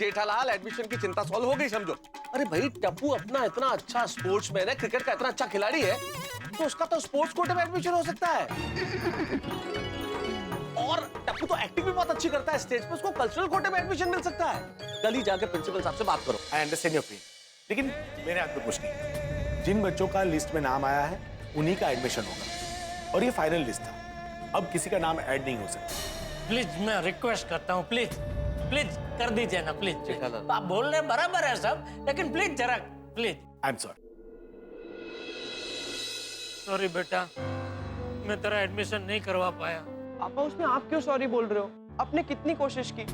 Jethalal, admission की चिंता solve हो गई समझो। अरे भाई टप्पू अपना इतना अच्छा स्पोर्ट्समैन है, क्रिकेट का इतना अच्छा खिलाड़ी है, तो उसका तो स्पोर्ट्स कोटे में एडमिशन हो सकता है। और टप्पू तो एक्टिंग भी बहुत अच्छी करता है स्टेज पे, उसको कल्चरल कोटे में एडमिशन मिल सकता है। कल ही जाके प्रिंसिपल साहब से बात करो। आई अंडरस्टैंड योर पेन, लेकिन मेरे हाथ में कुछ नहीं। जिन बच्चों का लिस्ट में नाम आया है उन्हीं का एडमिशन होगा, और ये फाइनल लिस्ट था। अब किसी का नाम ऐड नहीं हो सकता। प्लीज मैं रिक्वेस्ट करता हूँ, प्लीज प्लीज कर दीजिए ना, प्लीज। आप बोल रहे बराबर है सब, लेकिन प्लीज जरा please. I am sorry. Sorry बेटा, मैं तेरा एडमिशन नहीं करवा पाया। पापा उसमें आप क्यों सॉरी बोल रहे हो? आपने कितनी कोशिश की,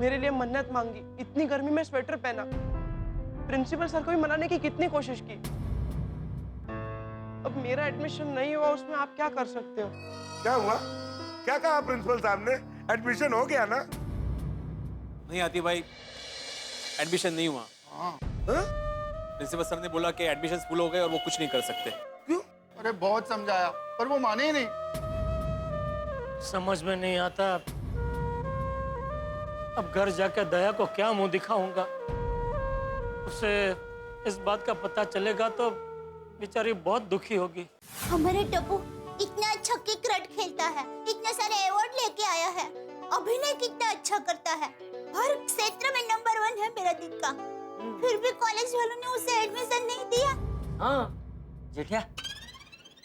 मेरे लिए मन्नत मांगी, इतनी गर्मी में स्वेटर पहना, प्रिंसिपल सर को भी मनाने की कितनी कोशिश की। अब मेरा एडमिशन नहीं हुआ, उसमें आप क्या कर सकते हो? क्या हुआ? क्या कहा प्रिंसिपल साहब ने? एडमिशन हो गया ना? नहीं आती भाई, एडमिशन नहीं हुआ। प्रिंसिपल सर ने बोला कि एडमिशन फुल हो गए और वो कुछ नहीं कर सकते। क्यों? अरे बहुत समझाया पर वो माने ही नहीं। समझ में नहीं आता, अब घर जाकर दया को क्या मुंह दिखाऊंगा। उसे इस बात का पता चलेगा तो बेचारी बहुत दुखी होगी। हमारे टप्पू इतना अच्छा क्रिकेट खेलता है, इतने सारे अवार्ड लेके आया है, अभिनय कितना अच्छा करता है, हर क्षेत्र में नंबर 1 है मेरा दिन का, फिर भी कॉलेज वालों ने उसे एडमिशन नहीं दिया। हाँ जेठिया,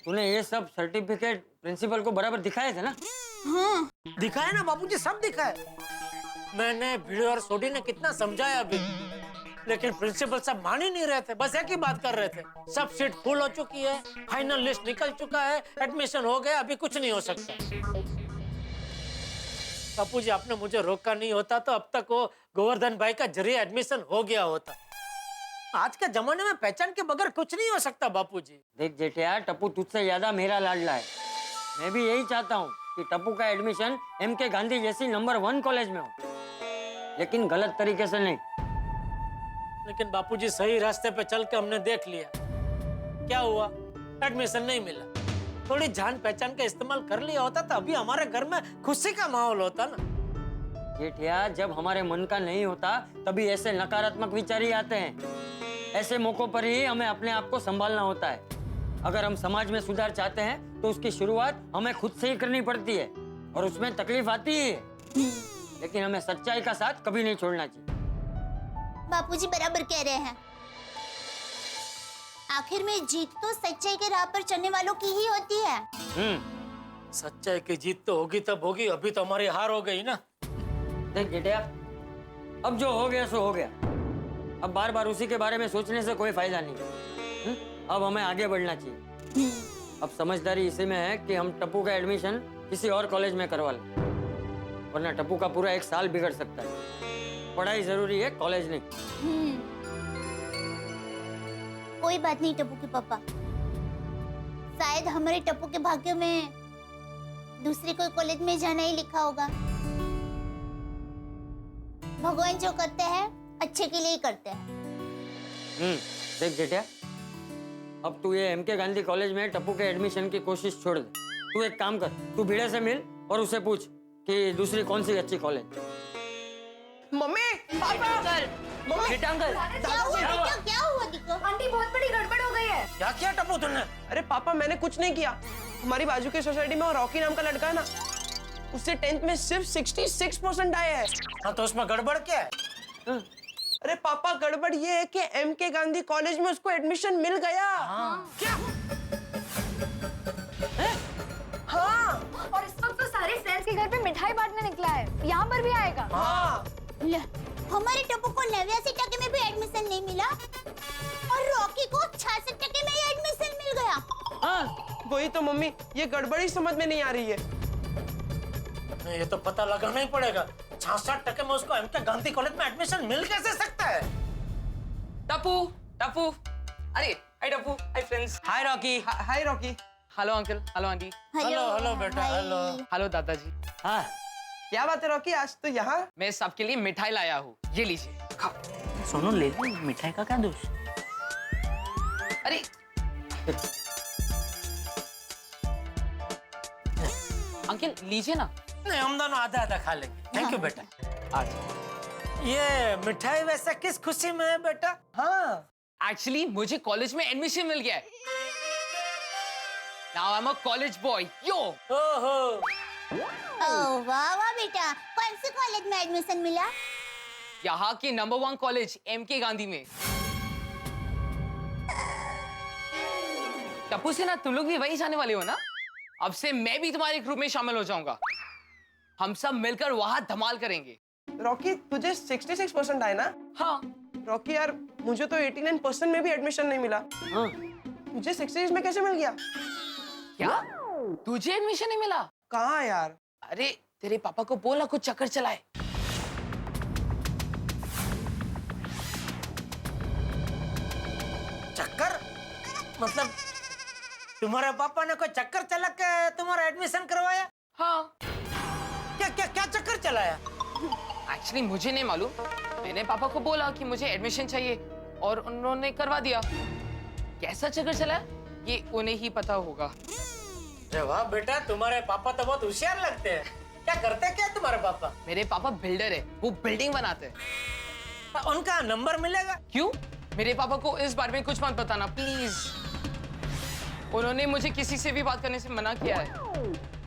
तूने ये सब सर्टिफिकेट प्रिंसिपल को बराबर दिखाए थे ना? हाँ दिखाया ना बाबूजी, सब दिखाया। मैंने भिड़े और सोडी ने कितना समझाया अभी, लेकिन प्रिंसिपल साहब मान ही नहीं रहे थे, बस एक ही बात कर रहे थे, सब सीट फुल हो चुकी है, फाइनल लिस्ट निकल चुका है, एडमिशन हो गया, अभी कुछ नहीं हो सकता। बापूजी आपने मुझे रोका नहीं होता तो अब तक वो गोवर्धन भाई का जरिए एडमिशन हो गया होता। आज के जमाने में पहचान के बगैर कुछ नहीं हो सकता बापूजी। देख जेठिया, टप्पू तुझसे ज्यादा मेरा लाडला है। मैं भी यही चाहता हूँ कि टप्पू का एडमिशन MK गांधी जैसी नंबर 1 कॉलेज में हो, लेकिन गलत तरीके से नहीं। लेकिन बापूजी सही रास्ते पे चल के हमने देख लिया, क्या हुआ? एडमिशन नहीं मिला। थोड़ी जान पहचान का इस्तेमाल कर लिया होता तो अभी हमारे घर में खुशी का माहौल होता ना। जेठिया, जब हमारे मन का नहीं होता तभी ऐसे नकारात्मक विचार ही आते हैं। ऐसे मौकों पर ही हमें अपने आप को संभालना होता है। अगर हम समाज में सुधार चाहते हैं तो उसकी शुरुआत हमें खुद से ही करनी पड़ती है, और उसमें तकलीफ आती ही है, लेकिन हमें सच्चाई का साथ कभी नहीं छोड़ना चाहिए। बापूजी बराबर कह रहे हैं, आखिर में जीत तो सच्चाई के राह पर चलने वालों की ही होती है। सच्चाई की जीत तो होगी तब होगी, अभी तो हमारी हार हो गई ना। देख जेठिया, अब जो हो गया सो हो गया। अब बार बार उसी के बारे में सोचने से कोई फायदा नहीं। अब हमें आगे बढ़ना चाहिए। अब समझदारी इसी में है कि हम टप्पू का एडमिशन किसी और कॉलेज में करवा लें, वरना टप्पू का पूरा 1 साल बिगड़ सकता है। पढ़ाई जरूरी है, कॉलेज नहीं। कोई बात नहीं टप्पू के पापा, शायद हमारे टप्पू के भाग्य में दूसरे कोई कॉलेज में जाना ही लिखा होगा। भगवान जो करते हैं अच्छे के लिए ही करते हैं। देख जेठिया, अब तू ये MK गांधी कॉलेज में टप्पू के एडमिशन की कोशिश छोड़ दे। तू एक काम कर, तू भिड़े से मिल और उसे पूछ कि दूसरी कौन सी अच्छी कॉलेज। मम्मी, पापा, मम्मी, क्या हुआ दिक्कत? आंटी बहुत बड़ी गड़बड़ हो गई है। क्या किया टप्पू तुमने? अरे पापा मैंने कुछ नहीं किया। हमारी बाजू की सोसाइटी में वो रॉकी नाम का लड़का है ना, उससे 10th में सिर्फ 66% आए हैं। हाँ तो उसमें गड़बड़ क्या है? अरे पापा गड़बड़ ये है कि MK गांधी कॉलेज में उसको एडमिशन मिल गया। क्या? हाँ। और इस वक्त तो सारे फ्रेंड्स के घर पे मिठाई बांटने निकला है, यहाँ पर भी आएगा। हाँ। ले, हमारे टप्पू को 89% में भी एडमिशन नहीं मिला और रॉकी को 66% में ही एडमिशन मिल गया। हाँ वही तो मम्मी, ये गड़बड़ी समझ में नहीं आ रही है। ये तो पता लगाना ही पड़ेगा, 66% में उसको MK गांधी कॉलेज में एडमिशन मिल कैसे सकता है? टप्पू, टप्पू, अरे hi Tappu, hi friends, hi Rocky. Hi Rocky. Hello uncle, hello aunty, hello बेटा, हेलो। हेलो दादाजी। हाँ क्या बात है रॉकी, आज तो यहाँ? मैं सबके लिए मिठाई लाया हूँ, ये लीजिए खाओ। सोनू ले ली, मिठाई का क्या दोष? अरे अंकल लीजिए ना। नहीं, हम दोनों आधा आधा खा लेंगे। थैंक यू बेटा। आज ये मिठाई वैसे किस खुशी में है बेटा? हाँ एक्चुअली मुझे कॉलेज में एडमिशन मिल गया है। Now I am a college boy. Yo ओहो, ओह वाह वाह बेटा, कौन से कॉलेज में एडमिशन मिला? यहाँ के नंबर 1 कॉलेज MK गांधी में। टप्पू से ना तुम लोग भी वही जाने वाले हो ना? अब से मैं भी तुम्हारे ग्रुप में शामिल हो जाऊंगा। हम सब मिलकर वहां धमाल करेंगे। रॉकी, तुझे 66% आए ना? हाँ। रॉकी यार, मुझे तो 89% में भी एडमिशन नहीं मिला। हाँ। मुझे 66 में कैसे मिल गया? क्या? तुझे एडमिशन नहीं मिला? कहाँ यार? अरे तेरे पापा को बोला कुछ चक्कर चलाए। चक्कर? मतलब तुम्हारे पापा ने कोई चक्कर चला के तुम्हारा एडमिशन करवाया? हाँ। क्या क्या क्या चक्कर चलाया? एक्चुअली मुझे नहीं मालूम। मैंने पापा को बोला कि मुझे एडमिशन चाहिए और उन्होंने करवा दिया। कैसा चक्कर चला ये उन्हें ही पता होगा। अरे वाह बेटा, तुम्हारे पापा तो बहुत होशियार लगते हैं। क्या करते क्या तुम्हारे पापा? मेरे पापा बिल्डर है, वो बिल्डिंग बनाते हैं। उनका नंबर मिलेगा? क्यों? मेरे पापा को इस बारे में कुछ मत बताना प्लीज। उन्होंने मुझे किसी से भी बात करने से मना किया है।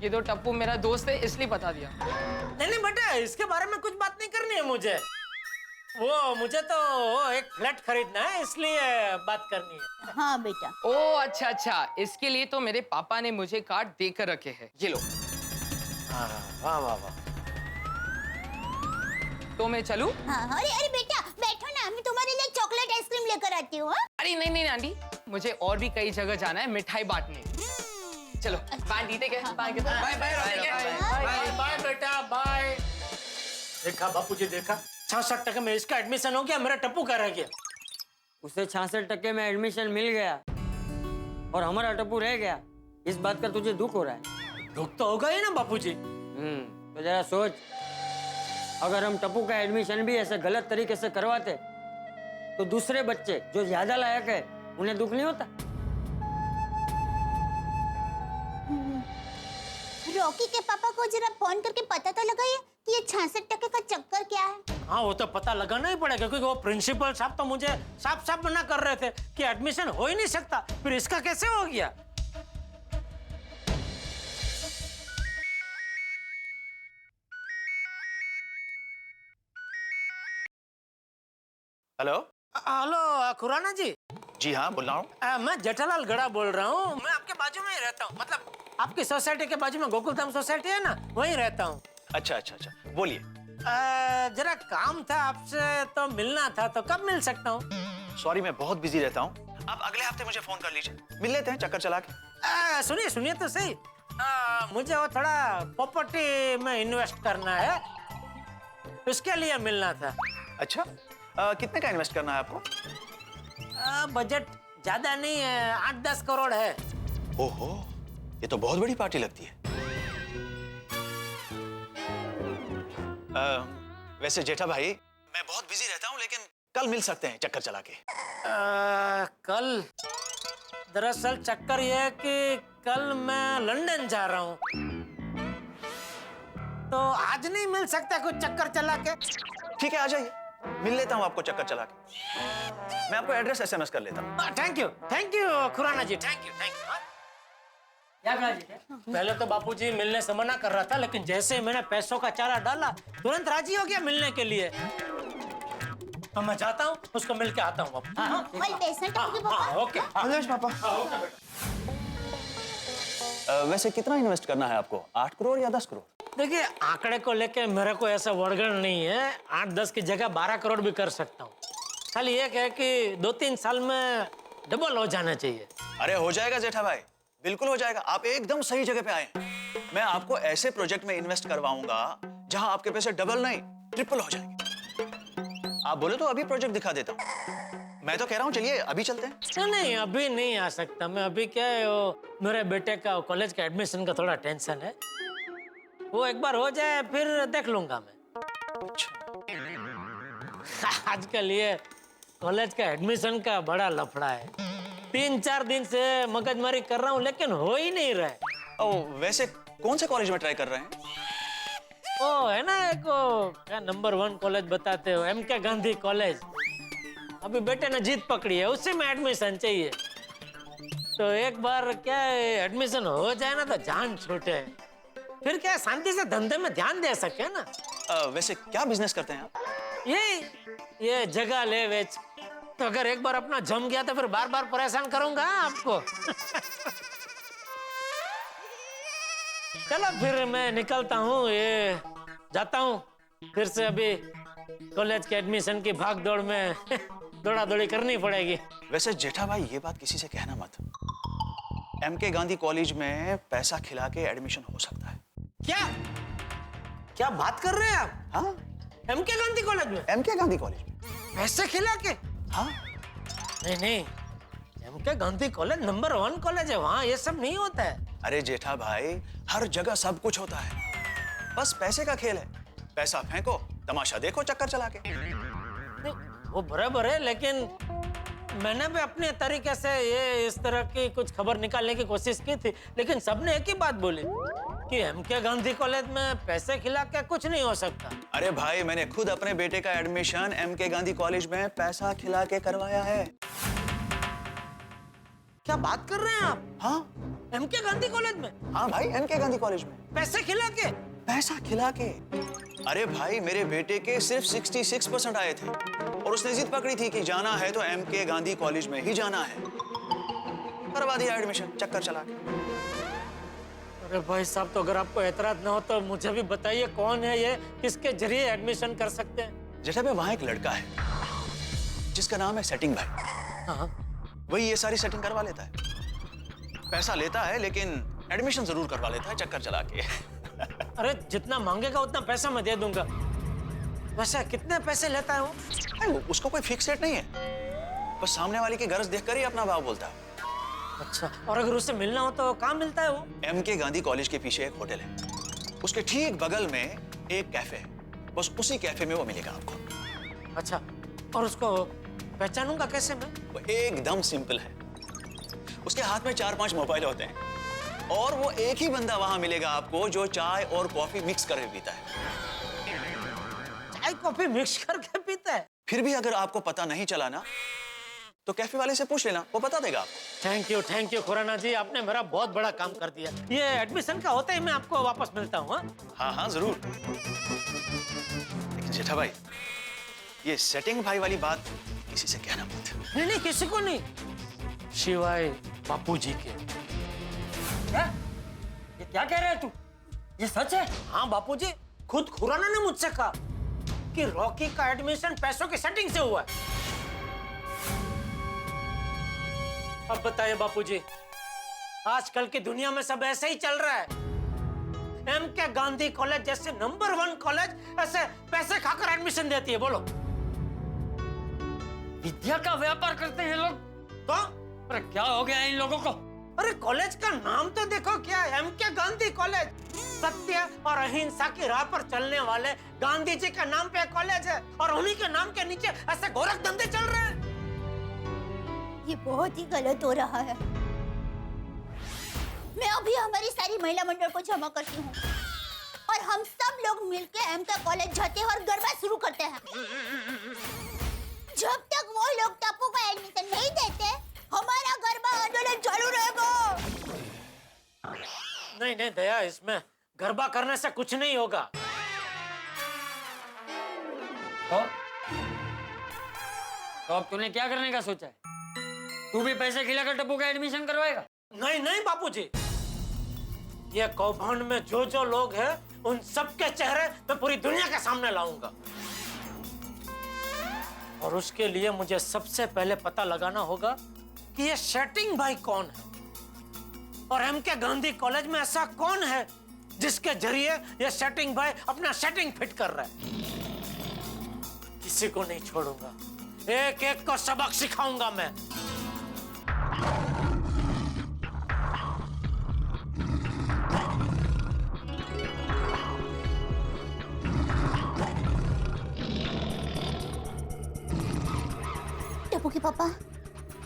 ये तो टप्पू मेरा दोस्त है इसलिए बता दिया। नहीं बेटा, इसके बारे में कुछ बात नहीं करनी है मुझे। मुझे तो एक फ्लैट खरीदना है इसलिए बात करनी है। हाँ बेटा। ओ अच्छा अच्छा, इसके लिए तो मेरे पापा ने मुझे कार्ड देकर रखे हैं। ये लो। वाह वाह वाह। तो मैं चलूं? हाँ अरे अरे बेटा बैठो ना, मैं तुम्हारे लिए चॉकलेट आइसक्रीम लेकर आती हूँ। अरे नहीं नहीं आंटी, मुझे और भी कई जगह जाना है मिठाई बांटने। चलो बाय दीदी के। बाय बाय बाय बाय बेटा बाय। देखा बापूजी, देखा 66% में इसका एडमिशन हो गया, मेरा टप्पू का रह गया। उसे 66% में एडमिशन मिल गया और हमारा टप्पू रह गया। इस बात का तुझे दुख हो रहा है? दुख तो होगा ही ना बापूजी। तो जरा सोच, अगर हम टप्पू का एडमिशन भी ऐसे गलत तरीके से करवाते तो दूसरे बच्चे जो ज्यादा लायक है उन्हें दुख नहीं होता? रॉकी के पापा को जरा फोन करके पता तो लगाइए कि ये 66% का चक्कर क्या है। हाँ वो तो पता लगाना ही पड़ेगा, क्योंकि वो प्रिंसिपल साहब तो मुझे साफ साफ मना कर रहे थे कि एडमिशन हो ही नहीं सकता। फिर इसका कैसे हो गया? हेलो। हेलो खुराना जी। जी हाँ, बोल रहा हूँ। मैं जेठालाल गड़ा बोल रहा हूँ। मैं आपके बाजू में ही रहता हूँ, मतलब आपकी सोसाइटी के बाजू में गोकुलधाम सोसाइटी है ना, वहीं रहता हूँ। अच्छा अच्छा अच्छा, बोलिए। जरा काम था आपसे, तो मिलना था, तो कब मिल सकता हूँ? सॉरी, मैं बहुत बिजी रहता हूँ। आप अगले हफ्ते मुझे फोन कर लीजिए, मिल लेते हैं चक्कर चला के। सुनिए सुनिए तो सही। मुझे वो थोड़ा प्रॉपर्टी में इन्वेस्ट करना है, उसके लिए मिलना था। अच्छा, कितने का इन्वेस्ट करना है आपको? बजट ज्यादा नहीं है, 8-10 करोड़ है। ओहो, ये तो बहुत बड़ी पार्टी लगती है। वैसे जेठा भाई, मैं बहुत बिजी रहता हूँ, लेकिन कल मिल सकते हैं चक्कर चला के। कल? दरअसल चक्कर ये है कि कल मैं लंदन जा रहा हूँ, तो आज नहीं मिल सकता कुछ चक्कर चला के? ठीक है, आ जाइए, मिल लेता हूँ आपको चक्कर चला के। मैं आपको एड्रेस SMS कर लेता हूँ। Thank you Khurana ji, thank you. क्या कहा जी? पहले तो बापूजी मिलने से मना कर रहा था, लेकिन जैसे ही मैंने पैसों का चारा डाला तुरंत राजी हो गया मिलने के लिए। तो मैं जाता हूँ, उसको मिल के आता हूँ। कल पैसा टप्पू के पापा। ओके अनुज पापा। वैसे कितना इन्वेस्ट करना है आपको? 8 करोड़ या 10 करोड़? देखिए, आंकड़े को लेके मेरे को ऐसा वर्गण नहीं है। 8-10 की जगह 12 करोड़ भी कर सकता हूँ। खाली एक है कि 2-3 साल में डबल हो जाना चाहिए। अरे हो जाएगा जेठा भाई, बिल्कुल हो जाएगा। आप एकदम सही जगह पे आए हैं। मैं आपको ऐसे प्रोजेक्ट में इन्वेस्ट करवाऊंगा जहां आपके पैसे डबल नहीं ट्रिपल हो जाएंगे। आप बोले तो अभी प्रोजेक्ट दिखा देता हूँ। मैं तो कह रहा हूँ चलिए अभी चलते हैं। नहीं, अभी नहीं आ सकता मैं। अभी क्या है, वो मेरे बेटे का कॉलेज का एडमिशन का थोड़ा टेंशन है। वो एक बार हो जाए फिर देख लूंगा मैं। आजकल ये कॉलेज का एडमिशन का बड़ा लफड़ा है। 3-4 दिन से मगजमारी कर रहा हूँ, लेकिन हो ही नहीं रहा है। वैसे कौन से कॉलेज में ट्राई कर रहे हैं? ओ है ना एक क्या नंबर 1 कॉलेज बताते हो, MK गांधी कॉलेज। अभी बेटे ने जीत पकड़ी है, उसी में एडमिशन चाहिए। तो एक बार क्या एडमिशन हो जाए ना तो जान छूटे, फिर क्या शांति से धंधे में ध्यान दे सके ना। वैसे क्या बिजनेस करते हैं आप? ये जगह ले बेच। तो अगर एक बार अपना जम गया तो फिर बार बार परेशान करूंगा आपको। चलो फिर मैं निकलता हूँ, ये जाता हूँ फिर से। अभी कॉलेज के एडमिशन की भाग दौड़ में दौड़ा दौड़ी करनी पड़ेगी। वैसे जेठा भाई ये बात किसी से कहना मत। MK गांधी कॉलेज में पैसा खिला के एडमिशन हो सकता है। क्या बात कर रहे हैं आप? हाँ, MK गांधी कॉलेज में MK गांधी कॉलेज में पैसे खिला के? हाँ। नहीं, MK Gandhi college number 1 college है, वहाँ ये सब नहीं होता है। अरे जेठा भाई, हर जगह सब कुछ होता है, बस पैसे का खेल है। पैसा फेंको, तमाशा देखो चक्कर चला के। नहीं, वो बराबर है, लेकिन मैंने भी अपने तरीके से ये इस तरह की कुछ खबर निकालने की कोशिश की थी, लेकिन सबने एक ही बात बोली कि MK गांधी कॉलेज में पैसे खिला के कुछ नहीं हो सकता। अरे भाई, मैंने खुद अपने बेटे का एडमिशन MK गांधी कॉलेज में पैसा खिला के करवाया है। क्या बात कर रहे हैं आप? हाँ, MK गांधी कॉलेज में? हाँ भाई, MK गांधी कॉलेज में पैसे खिला के? पैसा खिला के। अरे भाई, मेरे बेटे के सिर्फ 66% आए थे और उसने जिद पकड़ी थी कि जाना है तो MK गांधी कॉलेज में ही जाना है। करवा दिया एडमिशन चक्कर चला के। अरे भाई साहब, तो अगर आपको एतराज ना हो तो मुझे भी बताइए कौन है ये, किसके जरिए एडमिशन कर सकते हैं? जैसे भाई, वहां एक लड़का है जिसका नाम है सेटिंग भाई। हाँ। वही ये सारी सेटिंग करवा लेता है। पैसा लेता है लेकिन एडमिशन जरूर करवा लेता है चक्कर चला के। अरे जितना मांगेगा उतना पैसा मैं दे दूंगा। वैसे कितने पैसे लेता है वो? नहीं, उसको कोई फिक्स रेट नहीं है, बस सामने वाले की गरज देखकर ही अपना भाव बोलता है। अच्छा, और अगर उससे मिलना हो तो कहाँ मिलता है वो? MK गांधी कॉलेज के पीछे एक होटल है, उसके ठीक बगल में एक कैफे है, बस उसी कैफे में वो मिलेगा आपको। अच्छा, और उसको पहचानूंगा कैसे मैं? वो एकदम सिंपल है, उसके हाथ में 4-5 मोबाइल होते हैं और वो एक ही बंदा वहां मिलेगा आपको जो चाय और कॉफी मिक्स करके पीता है। चाय कॉफी मिक्स करके पीता है? फिर भी अगर आपको पता नहीं चला ना तो कैफे वाले से पूछ लेना, वो बता देगा आपको। थैंक यू खुराना जी, आपने मेरा बहुत बड़ा काम कर दिया। ये एडमिशन का होता ही मैं आपको वापस मिलता हूँ। हाँ जरूर। लेकिन जेठा भाई, ये सेटिंग भाई वाली बात किसी से कहना मत। नहीं, किसी को नहीं, शिवाय बापूजी के। क्या? ये क्या कह रहा है तू? ये सच है? हाँ बापूजी, खुद खुराना ने मुझसे कहा कि रॉकी का एडमिशन पैसों की सेटिंग से हुआ है। अब बताइए बापूजी, आजकल की दुनिया में सब ऐसे ही चल रहा है? MK गांधी कॉलेज जैसे नंबर 1 कॉलेज ऐसे पैसे खाकर एडमिशन देती है? बोलो। विद्या का व्यापार करते हैं लोग। तो अरे क्या हो गया इन लोगों को? अरे कॉलेज का नाम तो देखो, क्या है? MK Gandhi college. सत्य और अहिंसा की राह पर चलने वाले गांधी जी के नाम पे कॉलेज है, और उन्हीं के नाम के नीचे ऐसे गोरख धंधे चल रहे हैं। ये बहुत ही गलत हो रहा है। मैं अभी हमारी सारी महिला मंडल को जमा करती हूँ और हम सब लोग मिलकर MK कॉलेज जाते हैं और गरबा शुरू करते हैं। जब तक वो लोग टापू को एडमिशन नहीं देते, हमारा गरबा आंदोलन चालू रहेगा। नहीं दया, इसमें गरबा करने से कुछ नहीं होगा। तो अब तूने क्या करने का सोचा है? तू भी पैसे खिलाकर टप्पू का एडमिशन करवाएगा? नहीं बापूजी, ये कौभांड में जो लोग हैं उन सबके चेहरे मैं पूरी दुनिया के सामने लाऊंगा, और उसके लिए मुझे सबसे पहले पता लगाना होगा कि ये सेटिंग भाई कौन है, और MK गांधी कॉलेज में ऐसा कौन है जिसके जरिए ये सेटिंग भाई अपना सेटिंग फिट कर रहा है। किसी को नहीं छोड़ूंगा, एक एक को सबक सिखाऊंगा मैं। टप्पू के पापा,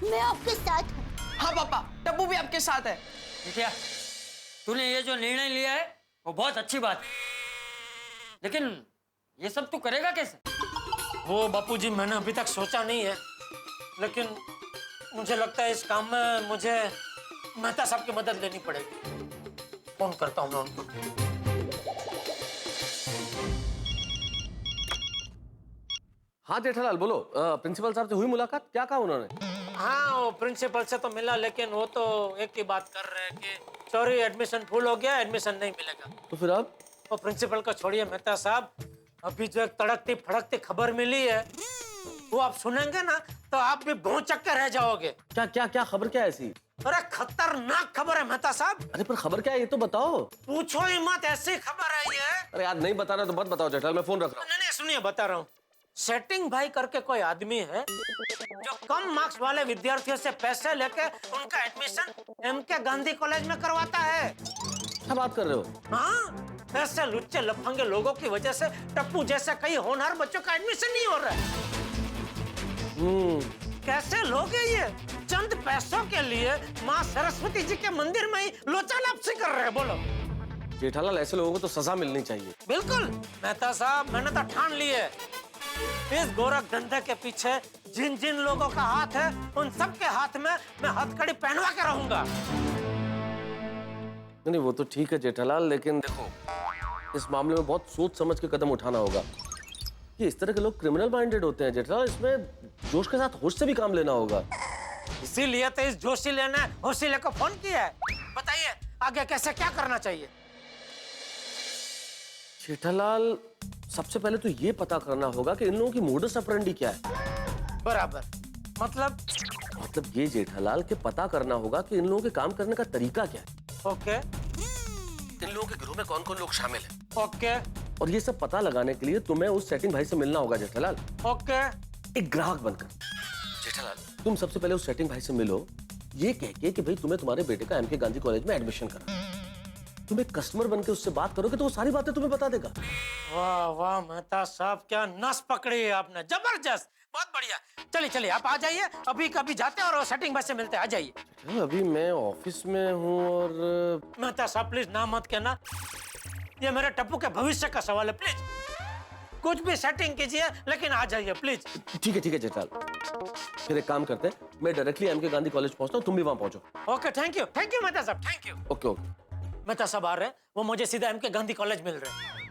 मैं आपके साथ हूँ। हाँ पापा, टप्पू भी आपके साथ है। क्या तूने ये जो निर्णय लिया है वो बहुत अच्छी बात है। लेकिन ये सब तू करेगा कैसे? वो बापूजी मैंने अभी तक सोचा नहीं है, लेकिन मुझे लगता है इस काम में मुझे मेहता साहब की मदद लेनी पड़ेगी। फोन करता हूँ मैं उनको। हाँ जेठालाल बोलो, प्रिंसिपल साहब से हुई मुलाकात? क्या कहा उन्होंने? हाँ, वो प्रिंसिपल से तो मिला, लेकिन वो तो एक ही बात कर रहे हैं कि सॉरी एडमिशन फुल हो गया, एडमिशन नहीं मिलेगा। तो फिर अब? वो प्रिंसिपल को छोड़िए मेहता साहब, अभी जो एक तड़कती फड़कती खबर मिली है वो आप सुनेंगे ना तो आप भी भौंचक के रह जाओगे। क्या क्या क्या खबर क्या है ऐसी? अरे खतरनाक खबर है मेहता साहब। अरे पर खबर क्या है ये तो बताओ। पूछो ही मत, ऐसी खबर है ये। अरे यार नहीं बता रहा तो मत बताओ जेठालाल, मैं फोन रख रहा हूँ। नहीं नहीं सुनिए, बता रहा हूँ। सेटिंग भाई करके कोई आदमी है जो कम मार्क्स वाले विद्यार्थियों से पैसे लेके उनका एडमिशन एमके गांधी कॉलेज में करवाता है। क्या बात कर रहे हो? हाँ, ऐसे लुच्चे लफंगे लोगों की वजह से टप्पू जैसे कई होनहार बच्चों का एडमिशन नहीं हो रहा है। कैसे लोग हैं ये? चंद पैसों के लिए माँ सरस्वती जी के मंदिर में ही लोचा लापसी कर रहे हैं। बोलो जेठालाल, ऐसे लोगों को तो सजा मिलनी चाहिए। बिल्कुल मेहता साहब, मैंने तो ठान ली है, इस गोरख धंधे के पीछे जिन जिन लोगों का हाथ है उन सब के हाथ में मैं हथकड़ी पहनवा के रहूंगा। नहीं वो तो ठीक है जेठालाल, लेकिन देखो इस मामले में बहुत सोच समझ के कदम उठाना होगा। कि इस तरह के लोग क्रिमिनल माइंडेड होते हैं जेठालाल, इसमें जोश के साथ होश से भी काम लेना होगा। इसीलिए तो इस जोशीले ने होशीले को फोन किया है। बताइए आगे कैसे क्या करना चाहिए? जेठालाल, सबसे पहले तो ये पता करना होगा कि इन लोगों की मोडस ऑपरेंडी क्या है। बराबर, मतलब ये जेठालाल के पता करना होगा कि इन लोगों के काम करने का तरीका क्या है। ओके, इन लोगों के ग्रुप में कौन कौन लोग शामिल हैं। ओके, और ये सब पता लगाने के लिए तुम्हें उस सेटिंग भाई से मिलना होगा जेठालाल। ओके। एक ग्राहक बनकर। जेठालाल, तुम सबसे पहले उस सेटिंग भाई से मिलो, ये कह के कि भाई तुम्हें तुम्हारे बेटे का एमके गांधी कॉलेज में एडमिशन करा। तुम एक कस्टमर बनकर उससे बात करोगे तो वो सारी बातें तुम्हें बता देगा। वाह वाह मेहता साहब, क्या नस पकड़ी है आपने, जबरदस्त, बहुत बढ़िया। चलिए चलिए आप आ जाइए, अभी कभी जाते हैं और सेटिंग भाई से मिलते हैं। आ जाइए। अभी मैं ऑफिस में हूँ और मेहता साहब प्लीज ना मत कहना, ये मेरे टप्पू के भविष्य का सवाल है। प्लीज कुछ भी सेटिंग कीजिए लेकिन आ जाइए प्लीज। ठीक है जेठालाल, फिर एक काम करते हैं, मैं डायरेक्टली एमके गांधी कॉलेज पहुंचता हूँ, तुम भी वहां पहुंचो। ओके, थैंक यू मेहता साहब, thank you. Okay okay. Mehta साहब आ रहे हैं, वो मुझे सीधा एमके गांधी कॉलेज मिल रहे हैं।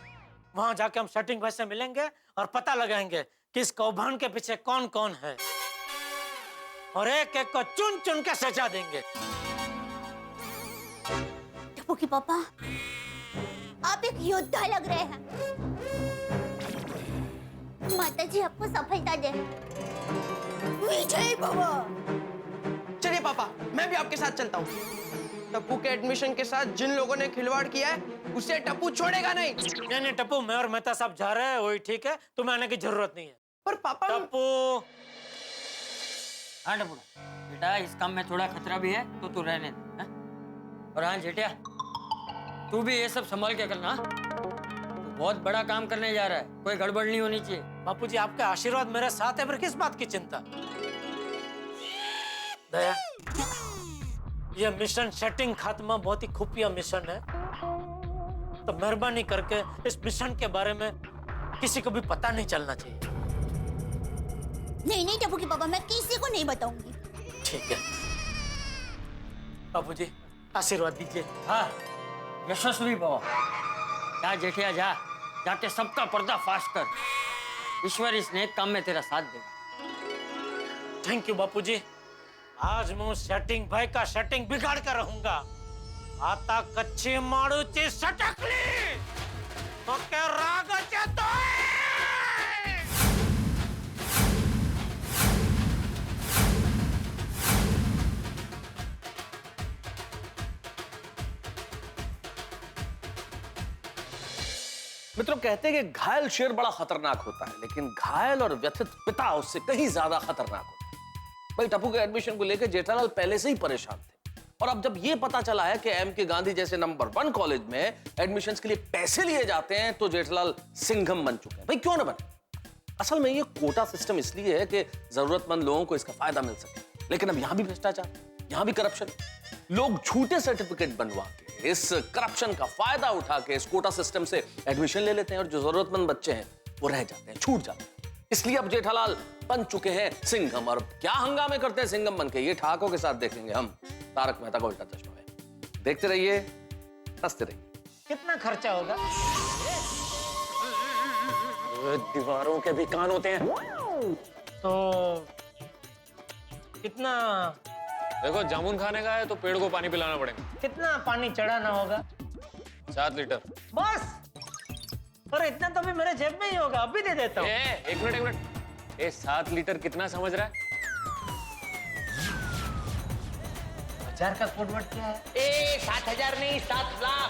वहां जाके हम सेटिंग भाई से मिलेंगे और पता लगाएंगे कि इस कौभांड के पीछे कौन कौन है और एक एक को चुन चुन के सजा देंगे। टप्पू के पापा, आप एक योद्धा लग रहे हैं। माता जी आपको सफलता दे। विजय भव। चलिए पापा, मैं भी आपके साथ चलता हूँ। टप्पू के एडमिशन के साथ जिन लोगों ने खिलवाड़ किया है उसे टप्पू छोड़ेगा नहीं। नहीं टप्पू, मैं और मेहता साहब जा रहे हैं, वही ठीक है, तुम्हें आने की जरूरत नहीं है। पर पापा टप्पू। हाँ टप्पू बेटा, इस काम में थोड़ा खतरा भी है तो तू रहने दे। और हाँ जेठिया, तू भी ये सब संभाल के करना। तू बहुत बड़ा काम करने जा रहा है, कोई गड़बड़ नहीं होनी चाहिए। बापूजी आपके आशीर्वाद मेरे साथ है, फिर किस बात की चिंता। दया, ये मिशन सेटिंग खात्मा बहुत ही खुफिया मिशन है, तो मेहरबानी करके इस मिशन के बारे में किसी को भी पता नहीं चलना चाहिए। नहीं टप्पू के पापा, मैं किसी को नहीं बताऊंगी। ठीक है बापूजी, आशीर्वाद दीजिए। हाँ यशस्वी भव। जा जेठिया, जा जाके सबका पर्दाफाश कर। ईश्वर इस नेक काम में तेरा साथ देगा। थैंक यू बापूजी, आज मैं सेटिंग भाई का सेटिंग बिगाड़ कर रहूंगा। आता कच्ची माड़ूची सटकली तो क्या राग चेतोय। मित्रों, कहते हैं कि घायल शेर बड़ा खतरनाक होता है, लेकिन घायल और व्यथित पिता उससे कहीं ज्यादा खतरनाक होता है। भाई टप्पू के एडमिशन को लेकर जेठालाल पहले से ही परेशान थे, और अब जब ये पता चला है कि एमके गांधी जैसे नंबर 1 कॉलेज में एडमिशंस के लिए पैसे लिए जाते हैं तो जेठालाल सिंघम बन चुके हैं। भाई क्यों ना बने। असल में ये कोटा सिस्टम इसलिए है कि जरूरतमंद लोगों को इसका फायदा मिल सके, लेकिन अब यहां भी भ्रष्टाचार, यहां भी करप्शन। लोग झूठे सर्टिफिकेट बनवा के इस करप्शन का फायदा उठा के इस कोटा सिस्टम से एडमिशन ले लेते हैं और जो जरूरतमंद बच्चे हैं वो रह जाते हैं, छूट जाते हैं। इसलिए अब जेठालाल बन चुके हैं सिंघम, और क्या हंगामे करते हैं सिंघम बन के ये ठहाकों के साथ देखेंगे हम तारक मेहता का उल्टा चश्मा में। देखते रहिए, हंसते रहिए। कितना खर्चा होगा? दीवारों के भी कान होते हैं। तो कितना देखो, जामुन खाने का है तो पेड़ को पानी पिलाना पड़ेगा। कितना पानी चढ़ाना होगा? 7 लीटर। बस? और इतना तो भी मेरे जेब में ही होगा, अभी दे देता हूँ। एक मिनट। 7 लीटर कितना समझ रहा है? 1000 का कोड वर्ड क्या है? 7,000 नहीं 7 लाख।